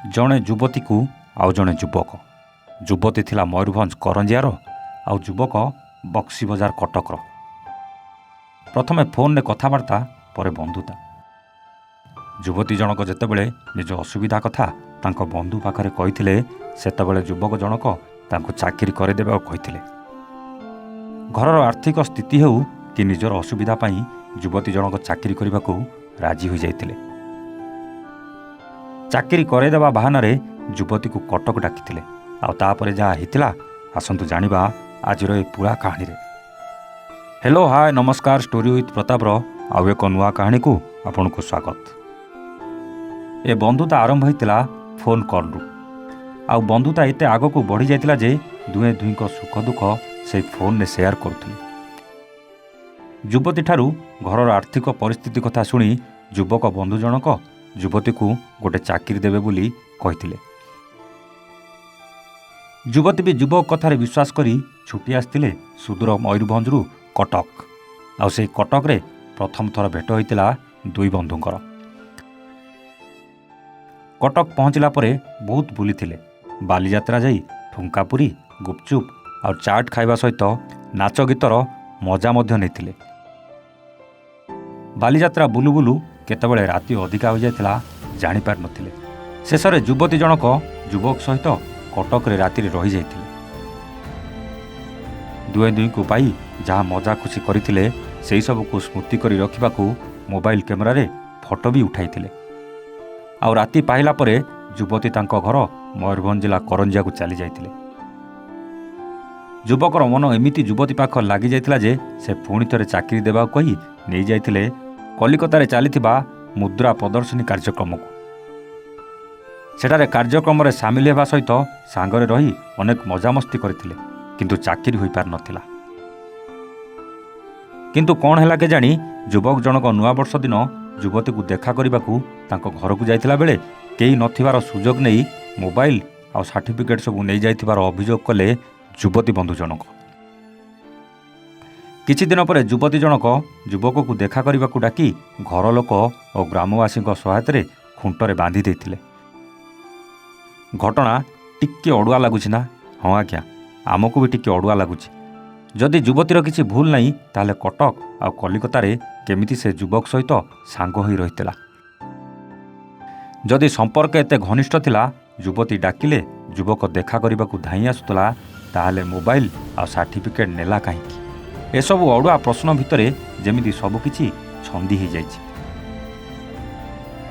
ଜଣେ ଯୁବତୀକୁ ଆଉ ଜଣେ ଯୁବକ। ଯୁବତୀ ଥିଲା ମୟୂରଭଞ୍ଜ କରଞ୍ଜିଆର, ଆଉ ଯୁବକ ବକ୍ସି ବଜାର କଟକର। ପ୍ରଥମେ ଫୋନ୍ରେ କଥାବାର୍ତ୍ତା, ପରେ ବନ୍ଧୁତା। ଯୁବତୀ ଜଣକ ଯେତେବେଳେ ନିଜ ଅସୁବିଧା କଥା ତାଙ୍କ ବନ୍ଧୁ ପାଖରେ କହିଥିଲେ, ସେତେବେଳେ ଯୁବକ ଜଣକ ତାଙ୍କୁ ଚାକିରି କରିଦେବାକୁ କହିଥିଲେ। ଘରର ଆର୍ଥିକ ସ୍ଥିତି ହେଉ କି ନିଜର ଅସୁବିଧା ପାଇଁ ଯୁବତୀ ଜଣକ ଚାକିରି କରିବାକୁ ରାଜି ହୋଇଯାଇଥିଲେ। ଚାକିରି କରାଇଦେବା ବାହାନାରେ ଯୁବତୀକୁ କଟକ ଡାକିଥିଲେ। ଆଉ ତାପରେ ଯାହା ହେଇଥିଲା ଆସନ୍ତୁ ଜାଣିବା ଆଜିର ଏ ପୁରା କାହାଣୀରେ। ହ୍ୟାଲୋ, ହାଏ, ନମସ୍କାର। ଷ୍ଟୋରି ୱିଥ୍ ପ୍ରତାପର ଆଉ ଏକ ନୂଆ କାହାଣୀକୁ ଆପଣଙ୍କୁ ସ୍ୱାଗତ। ଏ ବନ୍ଧୁତା ଆରମ୍ଭ ହୋଇଥିଲା ଫୋନ୍ କଲ୍ରୁ। ଆଉ ବନ୍ଧୁତା ଏତେ ଆଗକୁ ବଢ଼ି ଯାଇଥିଲା ଯେ ଦୁହେଁ ଦୁହିଁଙ୍କ ସୁଖ ଦୁଃଖ ସେଇ ଫୋନ୍ରେ ସେୟାର କରୁଥିଲେ। ଯୁବତୀଠାରୁ ଘରର ଆର୍ଥିକ ପରିସ୍ଥିତି କଥା ଶୁଣି ଯୁବକ ବନ୍ଧୁ ଜଣକ ଯୁବତୀକୁ ଗୋଟେ ଚାକିରି ଦେବେ ବୋଲି କହିଥିଲେ। ଯୁବତୀ ବି ଯୁବକ କଥାରେ ବିଶ୍ୱାସ କରି ଛୁଟି ଆସିଥିଲେ ସୁଦୂର ମୟୂରଭଞ୍ଜରୁ କଟକ। ଆଉ ସେହି କଟକରେ ପ୍ରଥମ ଥର ଭେଟ ହୋଇଥିଲା ଦୁଇ ବନ୍ଧୁଙ୍କର। କଟକ ପହଞ୍ଚିଲା ପରେ ବହୁତ ବୁଲିଥିଲେ। ବାଲିଯାତ୍ରା ଯାଇ ଠୁଙ୍କାପୁରୀ, ଗୁପଚୁପ୍ ଆଉ ଚାଟ୍ ଖାଇବା ସହିତ ନାଚ ଗୀତର ମଜା ମଧ୍ୟ ନେଇଥିଲେ। ବାଲିଯାତ୍ରା ବୁଲୁ ବୁଲୁ କେତେବେଳେ ରାତି ଅଧିକା ହୋଇଯାଇଥିଲା ଜାଣିପାରିନଥିଲେ। ଶେଷରେ ଯୁବତୀ ଜଣକ ଯୁବକ ସହିତ କଟକରେ ରାତିରେ ରହିଯାଇଥିଲେ। ଦୁହେଁ ଦୁହିଁଙ୍କୁ ପାଇ ଯାହା ମଜା ଖୁସି କରିଥିଲେ ସେହି ସବୁକୁ ସ୍ମୃତି କରି ରଖିବାକୁ ମୋବାଇଲ କ୍ୟାମେରାରେ ଫଟୋ ବି ଉଠାଇଥିଲେ। ଆଉ ରାତି ପାହିଲା ପରେ ଯୁବତୀ ତାଙ୍କ ଘର ମୟୂରଭଞ୍ଜ ଜିଲ୍ଲା କରଞ୍ଜିଆକୁ ଚାଲି ଯାଇଥିଲେ। ଯୁବକର ମନ ଏମିତି ଯୁବତୀ ପାଖ ଲାଗିଯାଇଥିଲା ଯେ ସେ ପୁଣି ଥରେ ଚାକିରି ଦେବାକୁ କହି ନେଇଯାଇଥିଲେ କଲିକତାରେ ଚାଲିଥିବା ମୁଦ୍ରା ପ୍ରଦର୍ଶନୀ କାର୍ଯ୍ୟକ୍ରମକୁ। ସେଠାରେ କାର୍ଯ୍ୟକ୍ରମରେ ସାମିଲ ହେବା ସହିତ ସାଙ୍ଗରେ ରହି ଅନେକ ମଜାମସ୍ତି କରିଥିଲେ, କିନ୍ତୁ ଚାକିରି ହୋଇପାରିନଥିଲା। କିନ୍ତୁ କ'ଣ ହେଲା କେଜାଣି, ଯୁବକ ଜଣକ ନୂଆବର୍ଷ ଦିନ ଯୁବତୀକୁ ଦେଖା କରିବାକୁ ତାଙ୍କ ଘରକୁ ଯାଇଥିଲା ବେଳେ କେହି ନଥିବାର ସୁଯୋଗ ନେଇ ମୋବାଇଲ ଆଉ ସାର୍ଟିଫିକେଟ୍ ସବୁ ନେଇଯାଇଥିବାର ଅଭିଯୋଗ କଲେ ଯୁବତୀ ବନ୍ଧୁ ଜଣକ। କିଛି ଦିନ ପରେ ଯୁବତୀ ଜଣକ ଯୁବକକୁ ଦେଖା କରିବାକୁ ଡାକି ଘର ଲୋକ ଓ ଗ୍ରାମବାସୀଙ୍କ ସହାୟତାରେ ଖୁଣ୍ଟରେ ବାନ୍ଧି ଦେଇଥିଲେ। ଘଟଣା ଟିକେ ଅଡ଼ୁଆ ଲାଗୁଛି ନା? ହଁ ଆଜ୍ଞା, ଆମକୁ ବି ଟିକେ ଅଡ଼ୁଆ ଲାଗୁଛି। ଯଦି ଯୁବତୀର କିଛି ଭୁଲ ନାହିଁ, ତାହେଲେ କଟକ ଆଉ କଲିକତାରେ କେମିତି ସେ ଯୁବକ ସହିତ ସାଙ୍ଗ ହୋଇ ରହିଥିଲା? ଯଦି ସମ୍ପର୍କ ଏତେ ଘନିଷ୍ଠ ଥିଲା, ଯୁବତୀ ଡାକିଲେ ଯୁବକ ଦେଖା କରିବାକୁ ଧାଇଁ ଆସୁଥିଲା, ତାହେଲେ ମୋବାଇଲ ଆଉ ସାର୍ଟିଫିକେଟ୍ ନେଲା କାହିଁକି? ଏସବୁ ଅଡ଼ୁଆ ପ୍ରଶ୍ନ ଭିତରେ ଯେମିତି ସବୁକିଛି ଛନ୍ଦି ହୋଇଯାଇଛି।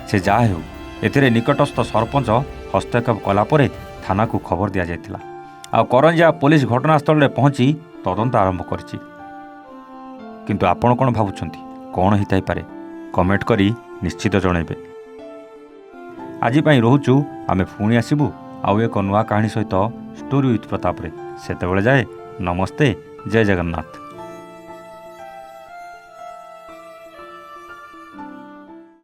ସେ ଯାହା ହେଉ, ଏଥିରେ ନିକଟସ୍ଥ ସରପଞ୍ଚ ହସ୍ତକ୍ଷେପ କଲା ପରେ ଥାନାକୁ ଖବର ଦିଆଯାଇଥିଲା। ଆଉ କରଞ୍ଜିଆ ପୋଲିସ ଘଟଣାସ୍ଥଳରେ ପହଞ୍ଚି ତଦନ୍ତ ଆରମ୍ଭ କରିଛି। କିନ୍ତୁ ଆପଣ କ'ଣ ଭାବୁଛନ୍ତି, କ'ଣ ହେଇଥାଇପାରେ? କମେଣ୍ଟ କରି ନିଶ୍ଚିତ ଜଣାଇବେ। ଆଜି ପାଇଁ ରହୁଛୁ। ଆମେ ପୁଣି ଆସିବୁ ଆଉ ଏକ ନୂଆ କାହାଣୀ ସହିତ ଷ୍ଟୋରି ୱିଥ୍ ପ୍ରତାପରେ। ସେତେବେଳେ ଯାଏ ନମସ୍ତେ, ଜୟ ଜଗନ୍ନାଥ।